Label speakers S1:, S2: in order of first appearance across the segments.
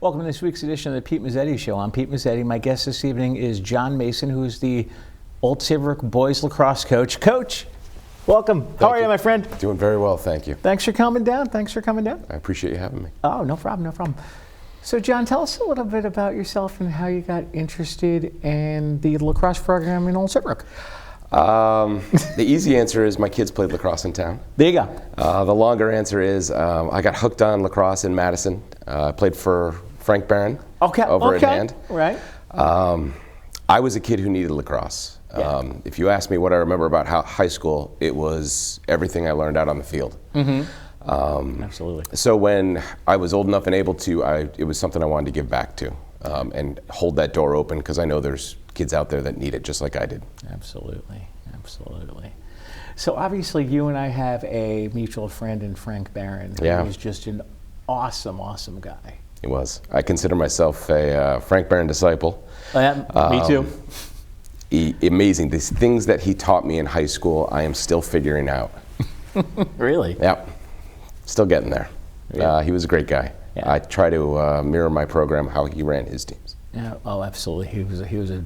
S1: Welcome to this week's edition of the Pete Mezzetti Show. I'm Pete Mezzetti. My guest this evening is John Mason, who is the Old Saybrook boys lacrosse coach. Coach, welcome. How are you, my friend?
S2: Doing very well, thank you.
S1: Thanks for coming down.
S2: I appreciate you having me.
S1: Oh, no problem. So, John, tell us a little bit about yourself and how you got interested in the lacrosse program in Old Saybrook.
S2: The easy answer is my kids played lacrosse in town.
S1: There you go.
S2: The longer answer is I got hooked on lacrosse in Madison. I played for Frank Barron over at Hand.
S1: Right.
S2: I was a kid who needed lacrosse. If you ask me what I remember about high school, it was everything I learned out on the field.
S1: Absolutely.
S2: So when I was old enough and able to, it was something I wanted to give back to and hold that door open, because I know there's kids out there that need it just like I did.
S1: Absolutely. So obviously you and I have a mutual friend in Frank Barron, who is just an awesome guy.
S2: He was. I consider myself a Frank Barron disciple.
S1: Me too.
S2: Amazing. These things that he taught me in high school, I am still figuring out.
S1: Really?
S2: Yeah. Still getting there. Yeah. He was a great guy. Yeah. I try to mirror my program how he ran his teams.
S1: Yeah. Oh, absolutely. He was a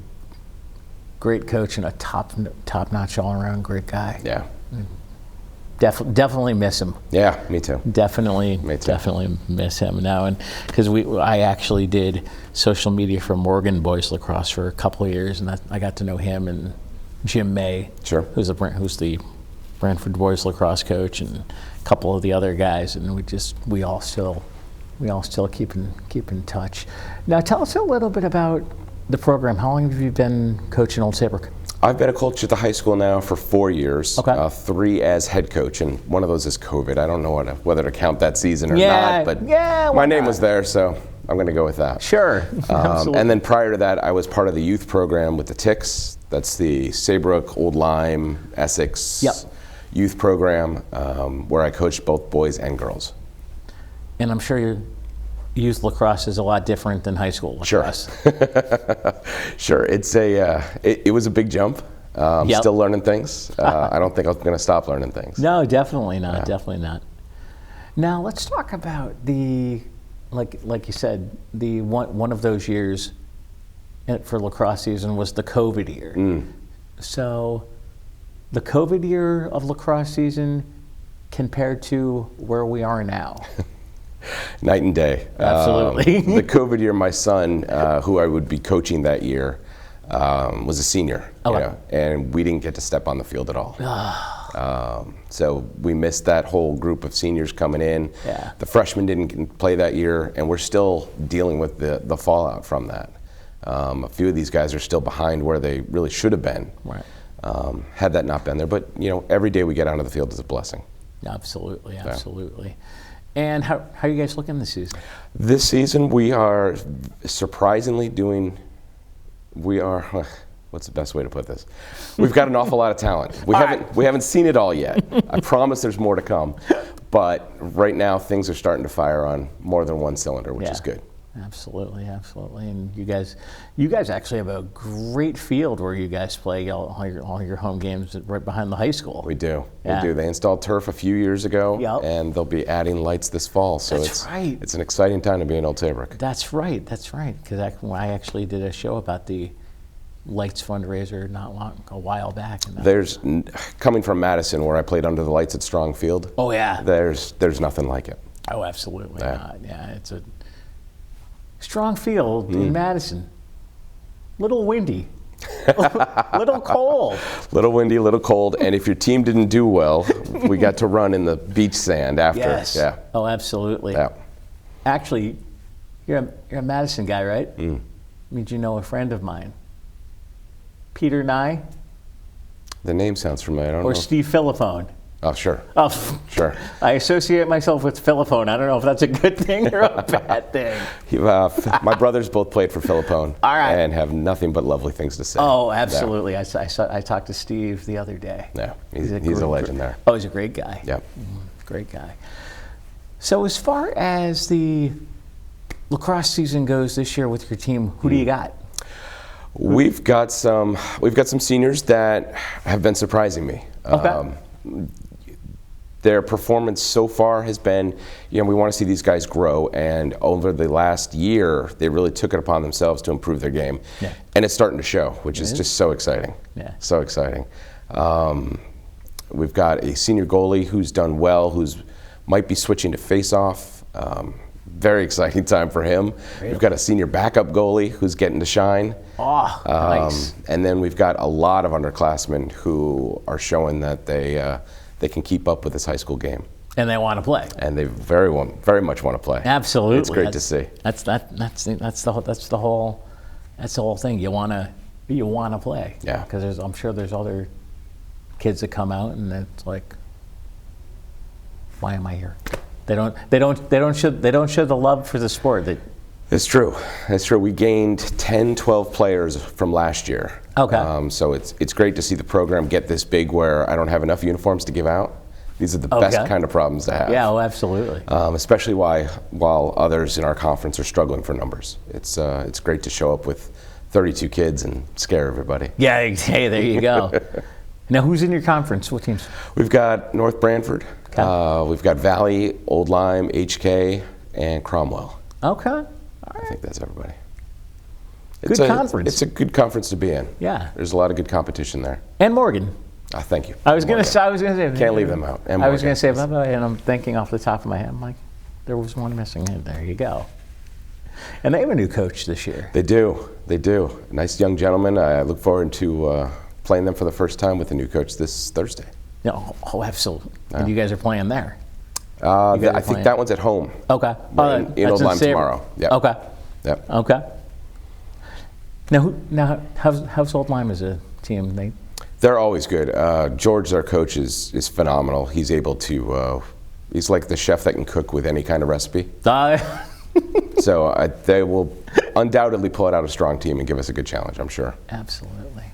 S1: great coach and a top-notch all-around great guy.
S2: Yeah.
S1: Definitely miss him.
S2: Yeah, me too.
S1: Definitely miss him now, and because I actually did social media for Morgan boys lacrosse for a couple of years, and I got to know him and Jim May, who's the Brantford boys lacrosse coach, and a couple of the other guys, and we all still keep in touch. Now, tell us a little bit about the program. How long have you been coaching Old Saybrook?
S2: I've been a coach at the high school now for 4 years, 3 as head coach, and one of those is COVID. I don't know whether to count that season or not, but my name was there, so I'm going to go with that.
S1: Sure.
S2: And then prior to that, I was part of the youth program with the Ticks. That's the Saybrook, Old Lyme, Essex youth program, where I coached both boys and girls.
S1: And I'm sure your youth lacrosse is a lot different than high school lacrosse.
S2: Sure. It's it was a big jump. Still learning things. I don't think I'm going to stop learning things.
S1: No, definitely not. Yeah. Definitely not. Now let's talk about like you said, the one of those years for lacrosse season was the COVID year. So the COVID year of lacrosse season compared to where we are now.
S2: Night and day.
S1: Absolutely.
S2: The COVID year, my son, who I would be coaching that year, was a senior, and we didn't get to step on the field at all. So we missed that whole group of seniors coming in.
S1: Yeah.
S2: The freshmen didn't play that year, and we're still dealing with the fallout from that. A few of these guys are still behind where they really should have been.
S1: Right.
S2: Had that not been there, but every day we get onto the field is a blessing.
S1: Absolutely. And how are you guys looking this season?
S2: This season we are surprisingly doing. What's the best way to put this? We've got an awful lot of talent. We haven't seen it all yet. I promise there's more to come. But right now things are starting to fire on more than one cylinder, which is good.
S1: Absolutely. And you guys actually have a great field where you guys play all your home games right behind the high school.
S2: We do. They installed turf a few years ago, and they'll be adding lights this fall. So it's an exciting time to be in Old Saybrook. That's
S1: right. Because I actually did a show about the lights fundraiser a while back. And
S2: coming from Madison, where I played under the lights at Strong Field.
S1: Oh yeah.
S2: There's nothing like it.
S1: Oh, absolutely not. Yeah, it's a Strong Field in Madison. Little windy. Little cold.
S2: Little windy, little cold. And if your team didn't do well, we got to run in the beach sand after.
S1: Yes.
S2: Yeah.
S1: Oh, absolutely.
S2: Yeah.
S1: Actually, you're a Madison guy, right? Means you know a friend of mine. Peter Nye?
S2: The name sounds familiar. I don't know.
S1: Or Steve Philippone.
S2: Oh, sure. Sure.
S1: I associate myself with Philippone. I don't know if that's a good thing or a bad thing.
S2: My brothers both played for Philippone.
S1: All right.
S2: And have nothing but lovely things to say.
S1: Oh, absolutely. Yeah. I talked to Steve the other day.
S2: Yeah, he's a legend there.
S1: Oh, he's a great guy.
S2: Yep.
S1: Great guy. So as far as the lacrosse season goes this year with your team, who do you got?
S2: We've got some seniors that have been surprising me. their performance so far has been, we want to see these guys grow, and over the last year, they really took it upon themselves to improve their game.
S1: Yeah.
S2: And it's starting to show, which is just so exciting.
S1: Yeah.
S2: So exciting. We've got a senior goalie who's done well, might be switching to face-off. Very exciting time for him. Really? We've got a senior backup goalie who's getting to shine.
S1: Oh, nice.
S2: And then we've got a lot of underclassmen who are showing that they can keep up with this high school game.
S1: And they want to play.
S2: And they very much want to play.
S1: Absolutely.
S2: It's great to see.
S1: That's the whole thing. You want to play.
S2: Yeah.
S1: Because I'm sure there's other kids that come out and it's like, why am I here? They don't show the love for the sport.
S2: It's true. It's true. We gained 10, 12 players from last year.
S1: Okay.
S2: So it's great to see the program get this big where I don't have enough uniforms to give out. These are the best kind of problems to have.
S1: Yeah, oh, absolutely.
S2: Especially while others in our conference are struggling for numbers. It's great to show up with 32 kids and scare everybody.
S1: Yeah, hey, there you go. Now, who's in your conference? What teams?
S2: We've got North Branford. Okay. We've got Valley, Old Lyme, HK, and Cromwell.
S1: Okay. All right.
S2: I think that's everybody.
S1: Good conference.
S2: It's a good conference to be in.
S1: Yeah.
S2: There's a lot of good competition there.
S1: And Morgan.
S2: Thank you.
S1: I was going to say.
S2: Can't leave them out.
S1: I was going to say, and I'm thinking off the top of my head, I'm like, there was one missing. There you go. And they have a new coach this year.
S2: They do. A nice young gentleman. I look forward to playing them for the first time with the new coach this Thursday.
S1: Yeah, oh, absolutely. And you guys are playing there?
S2: I think that one's at home.
S1: Okay.
S2: In Old Lyme tomorrow. Yeah.
S1: Okay.
S2: Yep.
S1: Okay. Now, how's Old Lyme as a team?
S2: They're always good. George, their coach, is phenomenal. He's able to. He's like the chef that can cook with any kind of recipe. So they will undoubtedly pull out a strong team and give us a good challenge, I'm sure.
S1: Absolutely.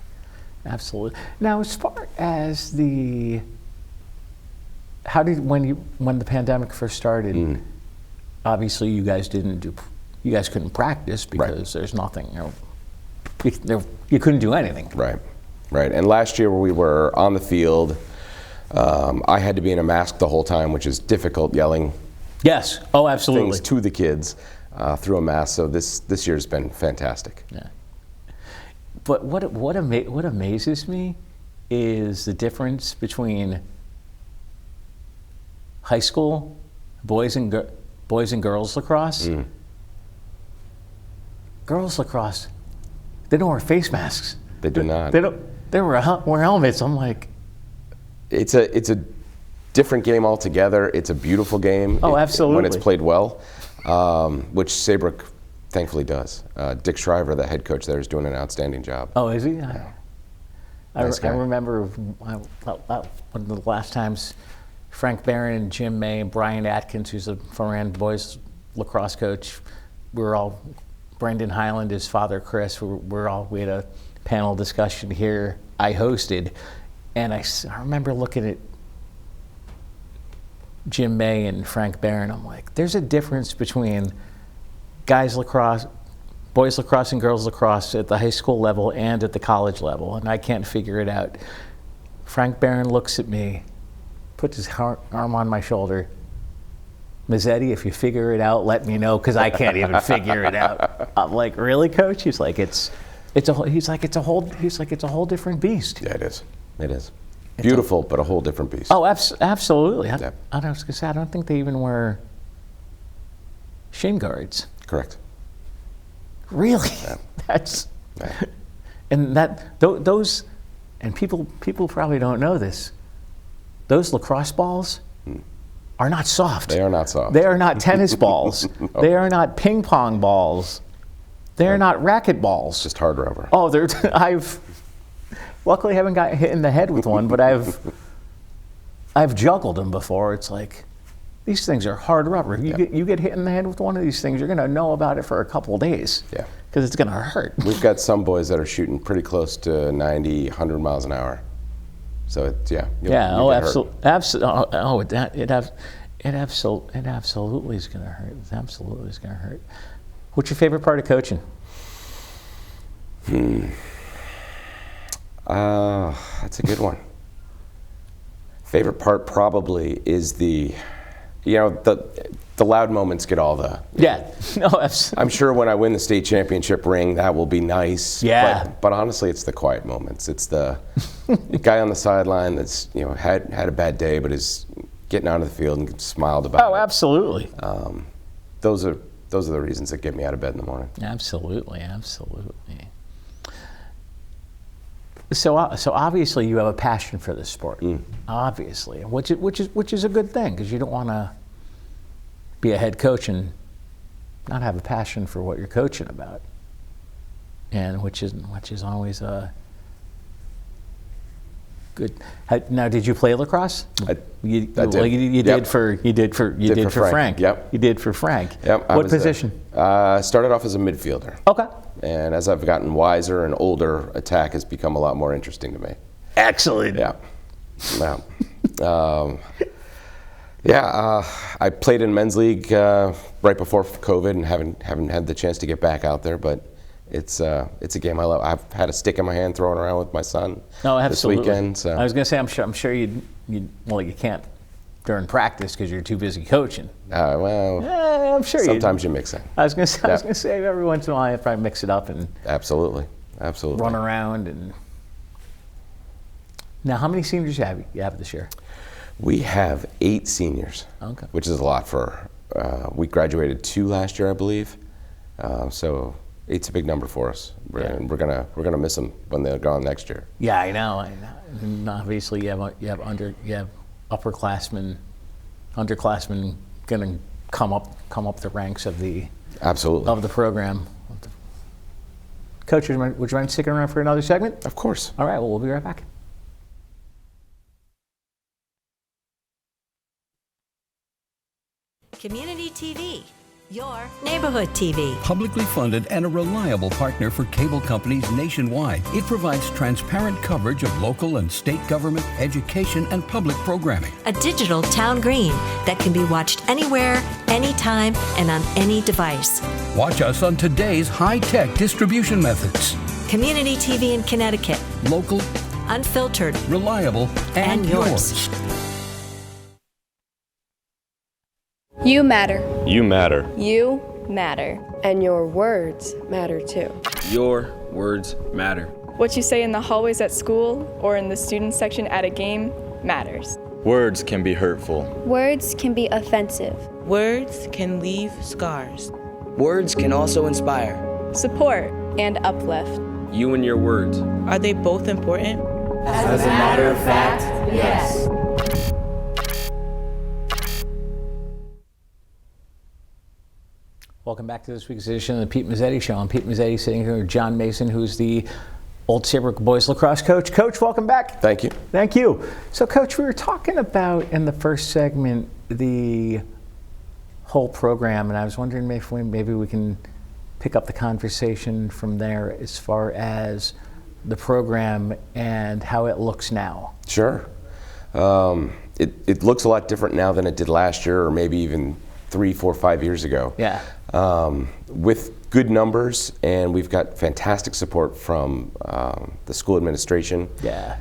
S1: Now, as far as when the pandemic first started, obviously you guys couldn't practice because there's nothing, you couldn't do anything.
S2: Right. And last year we were on the field, I had to be in a mask the whole time, which is difficult, yelling.
S1: Yes. Oh, absolutely.
S2: Things to the kids through a mask. So this year's been fantastic.
S1: Yeah. But what amazes me is the difference between high school boys and girls lacrosse. Girls lacrosse, they don't wear face masks.
S2: They do not.
S1: They wear helmets. I'm like,
S2: it's a different game altogether. It's a beautiful game.
S1: Oh, absolutely.
S2: When it's played well, which Saybrook thankfully does. Dick Shriver, the head coach there, is doing an outstanding job.
S1: Oh, is he?
S2: Yeah.
S1: I remember one of the last times Frank Barron, Jim May, and Brian Atkins, who's a former boys lacrosse coach, Brendan Highland, his father Chris, we had a panel discussion here I hosted, and I remember looking at Jim May and Frank Barron. I'm like, there's a difference between boys lacrosse and girls lacrosse at the high school level and at the college level, and I can't figure it out. Frank Barron looks at me, puts his arm on my shoulder. Mezzetti, if you figure it out, let me know, because I can't even figure it out. I'm like, really, Coach? He's like, it's a whole different beast.
S2: Yeah, it is. Beautiful, but a whole different beast.
S1: Oh, absolutely.
S2: Yeah.
S1: I was gonna say, I don't think they even wear shin guards.
S2: Correct.
S1: Really?
S2: Yeah.
S1: That's and those, and people probably don't know this. Those lacrosse balls are not soft.
S2: They are not soft.
S1: They are not tennis balls. No. They are not ping pong balls. They are not racket balls.
S2: Just hard rubber.
S1: Oh, luckily haven't got hit in the head with one, but I've juggled them before. It's like, these things are hard rubber. You get hit in the head with one of these things, you're gonna know about it for a couple of days.
S2: Yeah.
S1: Because it's gonna hurt.
S2: We've got some boys that are shooting pretty close to 90, 100 miles an hour. So it
S1: absolutely is going to hurt. It absolutely is going to hurt. What's your favorite part of coaching?
S2: That's a good one. Favorite part probably is the loud moments get all the...
S1: Yeah. No,
S2: I'm sure when I win the state championship ring, that will be nice.
S1: Yeah.
S2: But honestly, it's the quiet moments. It's the guy on the sideline that's, had a bad day, but is getting onto the field and smiled about it.
S1: Oh, absolutely.
S2: Those are the reasons that get me out of bed in the morning.
S1: Absolutely. So obviously you have a passion for this sport, obviously, which is a good thing, because you don't want to be a head coach and not have a passion for what you're coaching about, and which is always a good. Now, did you play lacrosse?
S2: I did.
S1: You did for Frank.
S2: Yep.
S1: You did for Frank.
S2: Yep.
S1: What position?
S2: Started off as a midfielder.
S1: Okay.
S2: And as I've gotten wiser and older, attack has become a lot more interesting to me.
S1: Excellent.
S2: Yeah. I played in men's league right before COVID and haven't had the chance to get back out there, but it's a game I love. I've had a stick in my hand throwing around with my son this weekend. So.
S1: I was going to say, I'm sure you can't during practice because you're too busy coaching. I'm sure
S2: sometimes you mix it.
S1: I was going to say every once in a while I probably mix it up and
S2: absolutely
S1: run around. And now, how many seniors you have this year?
S2: We have 8 seniors, which is a lot for. We graduated 2 last year, I believe. So 8's a big number for us, and we're gonna miss them when they're gone next year.
S1: Yeah, I know. And obviously, you have upperclassmen, underclassmen going to come up the ranks of the program. Coach, would you mind sticking around for another segment?
S2: Of course.
S1: All right. Well, we'll be right back.
S3: Community TV, your neighborhood TV.
S4: Publicly funded and a reliable partner for cable companies nationwide, it provides transparent coverage of local and state government, education, and public programming.
S3: A digital town green that can be watched anywhere, anytime, and on any device.
S4: Watch us on today's high-tech distribution methods.
S3: Community TV in Connecticut.
S4: Local,
S3: unfiltered,
S4: reliable, and yours.
S5: You matter.
S6: You matter.
S5: You matter. And your words matter too.
S7: Your words matter.
S8: What you say in the hallways at school or in the student section at a game matters.
S6: Words can be hurtful.
S5: Words can be offensive.
S9: Words can leave scars.
S7: Words can also inspire.
S8: Support and uplift.
S7: You and your words.
S9: Are they both important?
S10: As a matter of fact, yes.
S1: Welcome back to this week's edition of the Pete Mezzetti Show. I'm Pete Mezzetti, sitting here with John Mason, who's the old Saybrook boys lacrosse coach. Coach, welcome back.
S2: Thank you.
S1: Thank you. So, Coach, we were talking about in the first segment the whole program, and I was wondering if maybe we can pick up the conversation from there as far as the program and how it looks now.
S2: Sure. It looks a lot different now than it did last year, or maybe even 3, 4, 5 years ago.
S1: Yeah.
S2: With good numbers, and we've got fantastic support from the school administration.
S1: Yeah.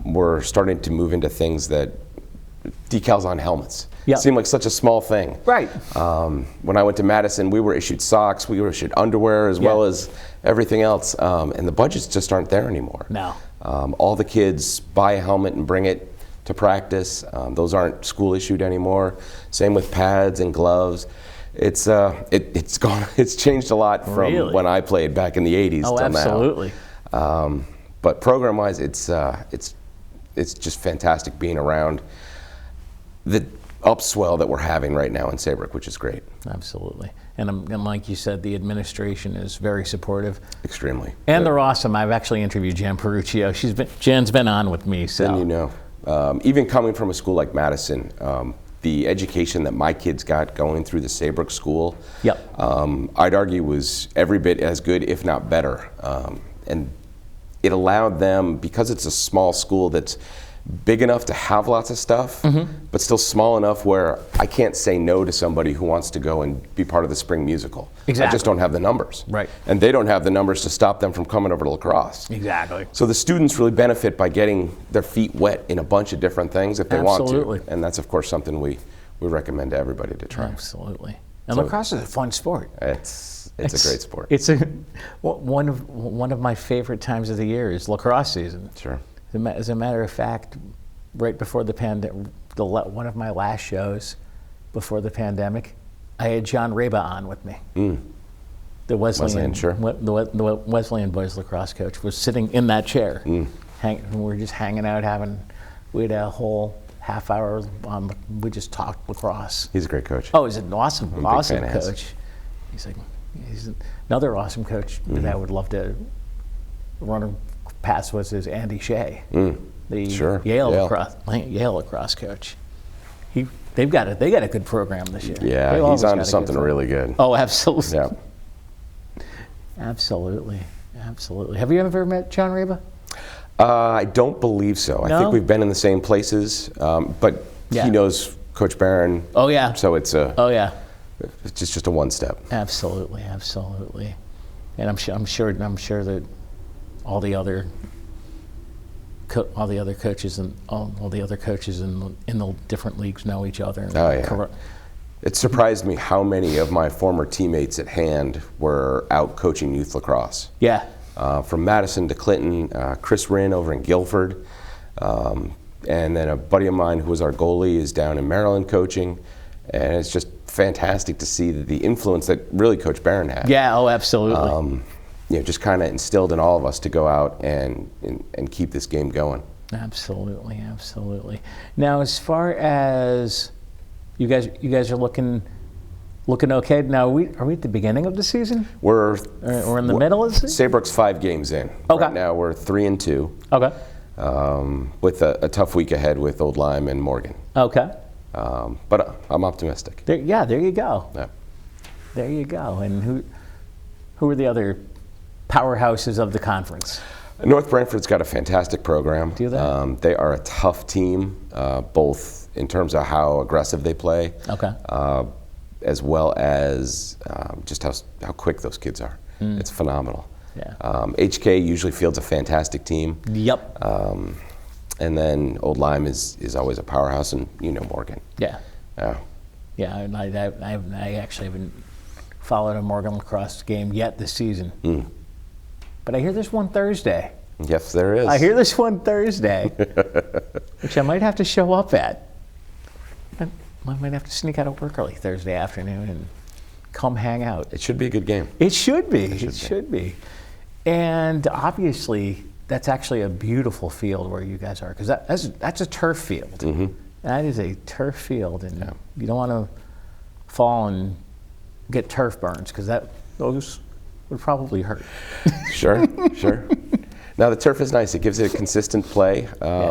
S2: We're starting to move into things that decals on helmets.
S1: Yep.
S2: Seemed like such a small thing.
S1: Right.
S2: When I went to Madison, we were issued socks, we were issued underwear, as well as everything else, and the budgets just aren't there anymore.
S1: No.
S2: All the kids buy a helmet and bring it to practice. Those aren't school issued anymore. Same with pads and gloves. It's gone. It's changed a lot from when I played back in the '80s till
S1: absolutely.
S2: now. But program-wise, it's just fantastic being around the upswell that we're having right now in Saybrook, which is great.
S1: Absolutely. And like you said, the administration is very supportive.
S2: Extremely.
S1: And they're awesome. I've actually interviewed Jan Peruccio. Jan's been on with me. So.
S2: Then you know. Even coming from a school like Madison, the education that my kids got going through the Saybrook school, I'd argue was every bit as good, if not better. And it allowed them, because it's a small school that's big enough to have lots of stuff, but still small enough where I can't say no to somebody who wants to go and be part of the spring musical.
S1: Exactly.
S2: I just don't have the numbers.
S1: Right.
S2: And they don't have the numbers to stop them from coming over to lacrosse.
S1: Exactly.
S2: So the students really benefit by getting their feet wet in a bunch of different things if they
S1: Absolutely.
S2: want to. And that's, of course, something we recommend to everybody to try.
S1: Absolutely. And
S2: So-
S1: lacrosse is a fun sport.
S2: It's a great sport.
S1: It's one of my favorite times of the year is lacrosse season.
S2: Sure.
S1: As a matter of fact, right before the pandemic, one of my last shows before the pandemic, I had John Reba on with me. The Wesleyan,
S2: sure.
S1: the Wesleyan boys lacrosse coach was sitting in that chair. We were just hanging out, we had a whole half hour we just talked lacrosse.
S2: He's a great coach.
S1: Oh, he's an awesome
S2: I'm a big
S1: awesome
S2: fan of his.
S1: coach. He's another awesome coach that I would love to run past was is Andy Shea, the
S2: Sure.
S1: Yale
S2: Yale.
S1: lacrosse coach. They got a good program this year.
S2: Yeah,
S1: They've
S2: he's
S1: always
S2: on
S1: got
S2: to
S1: a good
S2: something
S1: program.
S2: really good.
S1: Oh, absolutely.
S2: Yeah.
S1: Absolutely. Have you ever met John Reba?
S2: I don't believe so. I
S1: No?
S2: think we've been in the same places, but
S1: Yeah.
S2: he knows Coach Barron.
S1: Oh yeah.
S2: So it's
S1: Oh yeah.
S2: just a one step.
S1: Absolutely. And I'm sure that all the other coaches and all the other coaches in the different leagues know each other.
S2: Oh yeah. It surprised me how many of my former teammates at Hand were out coaching youth lacrosse.
S1: Yeah.
S2: From Madison to Clinton, Chris Rinn over in Guilford, and then a buddy of mine who was our goalie is down in Maryland coaching, and it's just fantastic to see the influence that really Coach Barron had.
S1: Yeah. Oh, absolutely.
S2: Just kind of instilled in all of us to go out and keep this game going.
S1: Absolutely. Now, as far as you guys are looking okay. Now, are we at the beginning of the season?
S2: We're
S1: in the middle of the season?
S2: Saybrook's 5 games in.
S1: Okay.
S2: Right now we're 3-2.
S1: Okay.
S2: With a tough week ahead with Old Lyme and Morgan.
S1: Okay.
S2: But I'm optimistic.
S1: There you go.
S2: Yeah.
S1: There you go. And who are the other powerhouses of the conference?
S2: North Brantford's got a fantastic program.
S1: Do they?
S2: They are a tough team, both in terms of how aggressive they play,
S1: Okay.
S2: as well as just how quick those kids are. It's phenomenal.
S1: Yeah.
S2: HK usually fields a fantastic team.
S1: Yep.
S2: And then Old Lyme is always a powerhouse, and Morgan.
S1: Yeah.
S2: Yeah.
S1: Yeah. And I actually haven't followed a Morgan lacrosse game yet this season. But I hear there's one Thursday.
S2: Yes, there is.
S1: I hear there's one Thursday, which I might have to show up at. I might have to sneak out of work early Thursday afternoon and come hang out.
S2: It should be a good game.
S1: It should be. It should be. And obviously, that's actually a beautiful field where you guys are, because that's a turf field.
S2: Mm-hmm.
S1: That is a turf field, and you don't want to fall and get turf burns, because those would probably hurt.
S2: Sure. Now the turf is nice. It gives it a consistent play.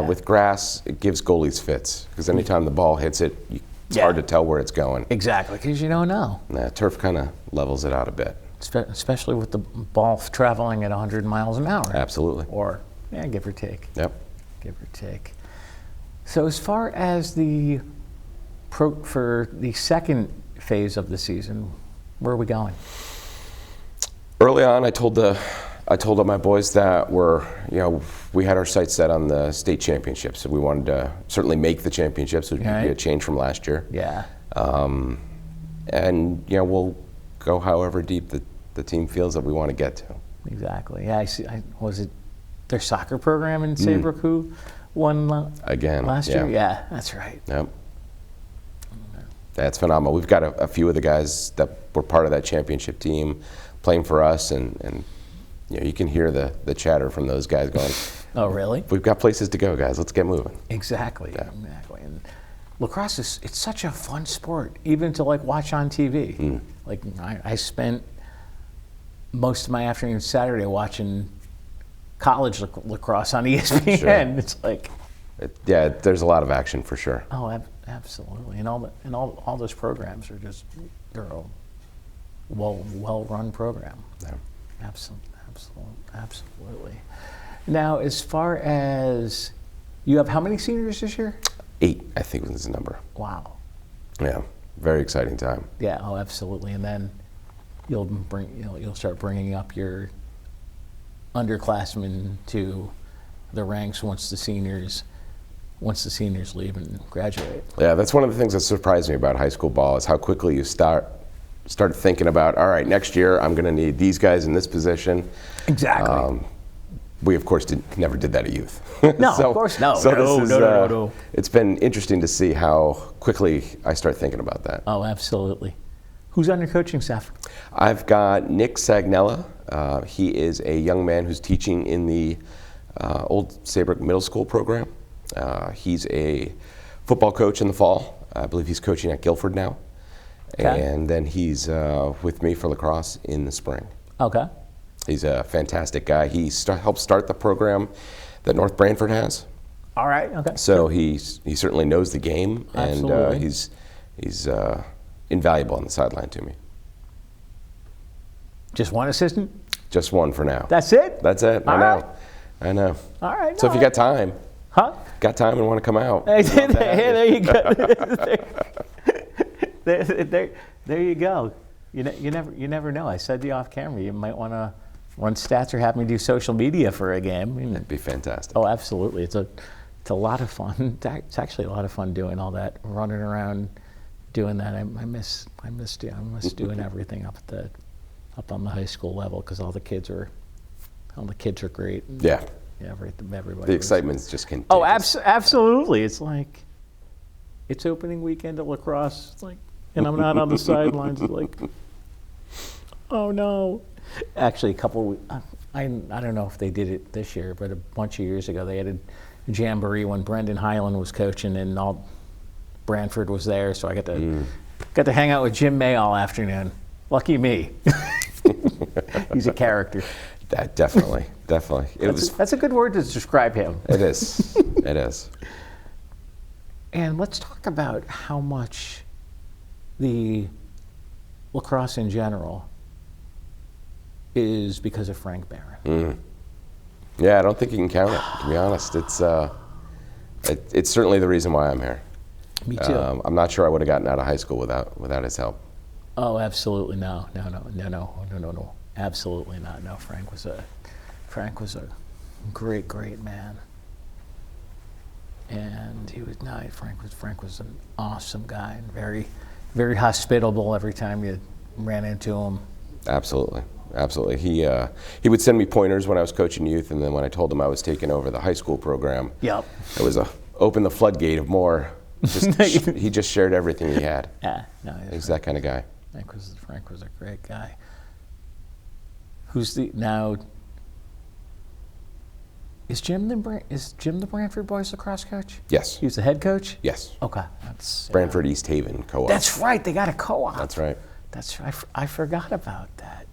S2: With grass, it gives goalies fits, because anytime the ball hits it, it's hard to tell where it's going.
S1: Exactly, because you don't know.
S2: Turf kind of levels it out a bit.
S1: Especially with the ball traveling at 100 miles an hour.
S2: Absolutely.
S1: Or, give or take.
S2: Yep.
S1: Give or take. So as far as for the second phase of the season, where are we going?
S2: Early on, I told all my boys that we had our sights set on the state championships, so we wanted to certainly make the championships. It would be a change from last year.
S1: Yeah.
S2: And we'll go however deep the team feels that we want to get to.
S1: Exactly. Yeah. I see. Was it their soccer program in Saybrook who won
S2: again
S1: last year? Yeah, that's right.
S2: Yep. That's phenomenal. We've got a few of the guys that were part of that championship team playing for us, and you can hear the chatter from those guys going,
S1: "Oh, really?
S2: We've got places to go, guys. Let's get moving."
S1: Exactly. Yeah. Exactly. And lacrosse it's such a fun sport, even to watch on TV. Like I spent most of my afternoon Saturday watching college lacrosse on ESPN. Sure. It's like,
S2: there's a lot of action for sure.
S1: Oh, absolutely. And all those programs are they're a well-run program.
S2: Yeah.
S1: Absolutely. Now, as far as You have how many seniors this year?
S2: 8, I think was the number.
S1: Wow.
S2: Yeah, very exciting time.
S1: Yeah, oh, absolutely. And then you'll start bringing up your underclassmen to the ranks once the seniors leave and graduate.
S2: Yeah, that's one of the things that surprised me about high school ball is how quickly you start thinking about, all right, next year I'm going to need these guys in this position.
S1: Exactly.
S2: We of course never did that at youth.
S1: No, of course no.
S2: So
S1: No.
S2: It's been interesting to see how quickly I start thinking about that.
S1: Oh, absolutely. Who's on your coaching staff?
S2: I've got Nick Sagnella. He is a young man who's teaching in the old Saybrook Middle School program. He's a football coach in the fall. I believe he's coaching at Guilford now. Okay. And then he's with me for lacrosse in the spring.
S1: Okay.
S2: He's a fantastic guy. He helped start the program that North Branford has.
S1: All right. Okay.
S2: So he certainly knows the game,
S1: Absolutely.
S2: and he's invaluable on the sideline to me.
S1: Just one assistant?
S2: Just one for now.
S1: That's it?
S2: That's it. I know.
S1: All right.
S2: So if you got time,
S1: got
S2: time and want to come out.
S1: Hey, there you go. there you go. You never know. I said to you off camera, you might want to run stats or have me do social media for a game.
S2: That'd be fantastic.
S1: Oh, absolutely. It's a lot of fun. It's actually a lot of fun doing all that, running around, doing that. I miss doing everything up on the high school level because all the kids are great.
S2: Yeah.
S1: Yeah, everybody.
S2: The excitement's just contagious.
S1: Oh, absolutely. It's like it's opening weekend at Lacrosse. It's like, and I'm not on the sidelines. It's like, oh no. Actually, I don't know if they did it this year, but a bunch of years ago they had a jamboree when Brendan Highland was coaching, and all Branford was there, so I got to hang out with Jim May all afternoon. Lucky me. He's a character.
S2: That definitely.
S1: That's a good word to describe him.
S2: It is. It is.
S1: And let's talk about how much the lacrosse in general is because of Frank Barron.
S2: Yeah, I don't think you can count it, to be honest. It's certainly the reason why I'm here.
S1: Me too.
S2: I'm not sure I would have gotten out of high school without his help.
S1: Oh, absolutely no. Absolutely not. No, Frank was a great man. And Frank was an awesome guy and very, very hospitable every time you ran into him.
S2: Absolutely. He would send me pointers when I was coaching youth, and then when I told him I was taking over the high school program,
S1: it
S2: was open the floodgate of more. He just shared everything he had.
S1: Yeah, no,
S2: he's that kind of guy.
S1: Frank was a great guy. Is Jim the Branford boys lacrosse coach?
S2: Yes.
S1: He's the head coach?
S2: Yes.
S1: Okay.
S2: Branford East Haven co-op.
S1: That's right. They got a co-op.
S2: That's right.
S1: I forgot about that.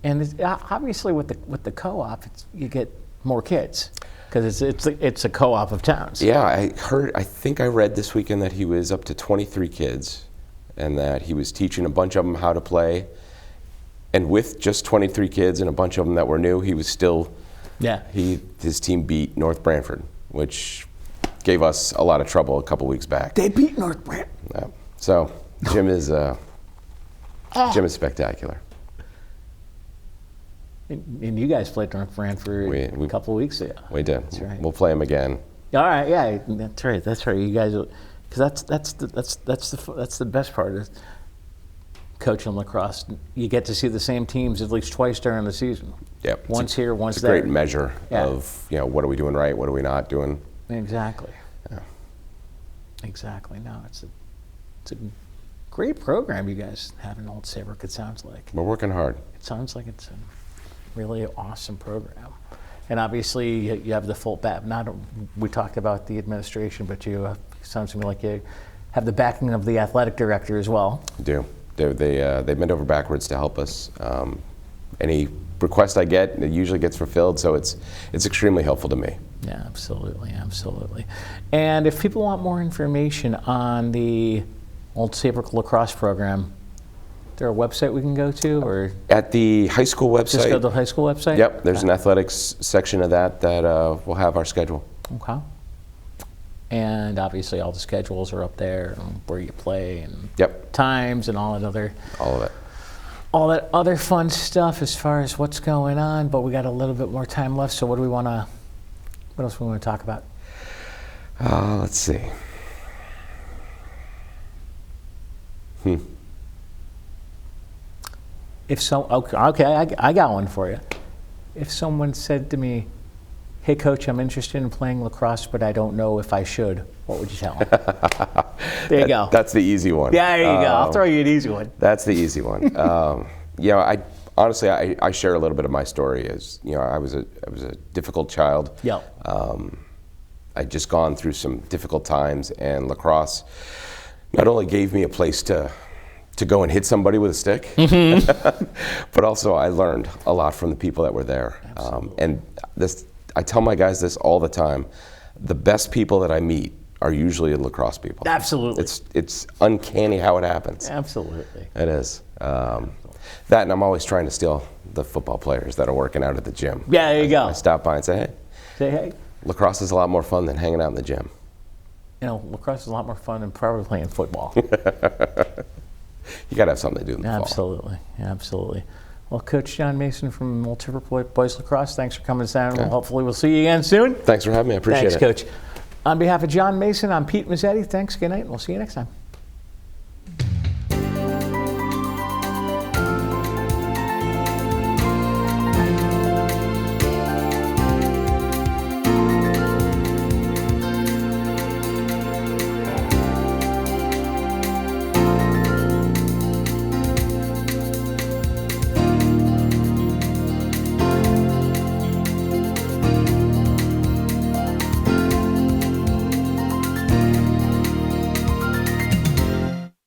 S1: And obviously with the co-op, you get more kids because it's a co-op of towns.
S2: Yeah, I think I read this weekend that he was up to 23 kids, and that he was teaching a bunch of them how to play. And with just 23 kids and a bunch of them that were new, he was still.
S1: Yeah.
S2: His team beat North Branford, which gave us a lot of trouble a couple weeks back.
S1: They beat North Branford.
S2: Yeah. So Jim is spectacular.
S1: And you guys played North Branford a couple of weeks ago.
S2: We did.
S1: That's right.
S2: We'll play him again.
S1: All right. Yeah. That's right. You guys, because that's the best part of coaching lacrosse. You get to see the same teams at least twice during the season.
S2: Yep.
S1: Once here, once
S2: there. It's a
S1: there.
S2: great measure of what are we doing right, what are we not doing.
S1: Exactly.
S2: Yeah.
S1: Exactly. No, it's a great program you guys have in Old Saybrook. It sounds like.
S2: We're working hard.
S1: It sounds like it's a really awesome program, and obviously you have the full back. We talked about the administration, but sounds to me like you have the backing of the athletic director as well.
S2: Do. They bend over backwards to help us. Any request I get, it usually gets fulfilled, so it's extremely helpful to me.
S1: Yeah, absolutely. And if people want more information on the Old Saybrook lacrosse program, is there a website we can go to, or
S2: at the high school website?
S1: Just go to the high school website.
S2: Yep, there's an athletics section of that will have our schedule.
S1: Okay. And obviously all the schedules are up there, and where you play, and
S2: Yep.
S1: times, and all
S2: All of it.
S1: all that other fun stuff as far as what's going on. But we got a little bit more time left, so what else do we want to talk about?
S2: Let's see.
S1: I got one for you. If someone said to me, "Hey, coach, I'm interested in playing lacrosse, but I don't know if I should," what would you tell them? There you go.
S2: That's the easy one.
S1: Yeah, there you go. I'll throw you an easy one.
S2: That's the easy one. I honestly share a little bit of my story. As you know, I was a difficult child.
S1: Yeah.
S2: I'd just gone through some difficult times, and lacrosse not only gave me a place to go and hit somebody with a stick, but also I learned a lot from the people that were there. And I tell my guys this all the time: the best people that I meet are usually lacrosse people.
S1: Absolutely.
S2: It's uncanny how it happens.
S1: Absolutely.
S2: It is. That, and I'm always trying to steal the football players that are working out at the gym.
S1: Yeah, there you go.
S2: I stop by and say,
S1: hey.
S2: Lacrosse is a lot more fun than hanging out in the gym.
S1: You know, lacrosse is a lot more fun than probably playing football.
S2: You got to have something to do in the fall.
S1: Absolutely. Well, Coach John Mason from Multiple Boys Lacrosse, thanks for coming down. Yeah. Hopefully we'll see you again soon.
S2: Thanks for having me. I appreciate it.
S1: Thanks, Coach. On behalf of John Mason, I'm Pete Mezzetti. Thanks, good night, and we'll see you next time.